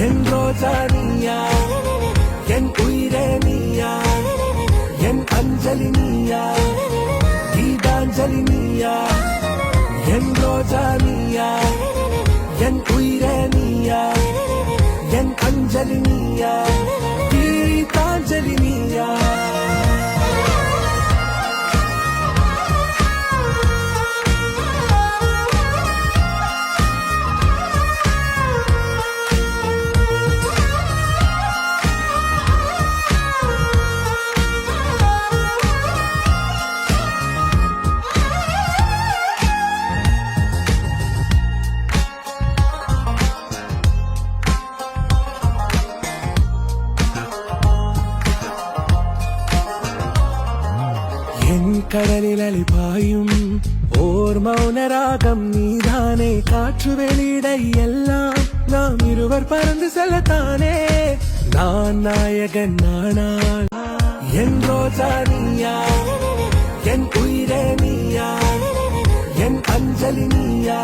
என் ரோஜா நீயா, என் உயிரே நீயா, என் அஞ்சலி நீயா, கீதாஞ்சலி நீயா. என் ரோஜா நீயா, என் உயிரே நீயா, என் அஞ்சலி நீயா, கீதாஞ்சலி நீயா. என் கடலில் அலிபாயும் ஓர் மௌனராகம் நீதானே. காற்று வெளியிட எல்லாம் நாம் இருவர் பறந்து செல்லத்தானே. நான் நாயகன் நானால் என் ரோஜா நீயா, என் உயிரே நீயா, என் அஞ்சலி நீயா,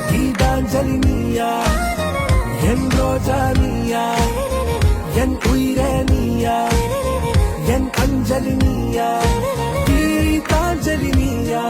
கீதாஞ்சலி நீயா. என் ரோஜா நீயா, என் உயிரே நீயா, என் அஞ்சலி நீயா, கீதாஞ்சலி நீயா.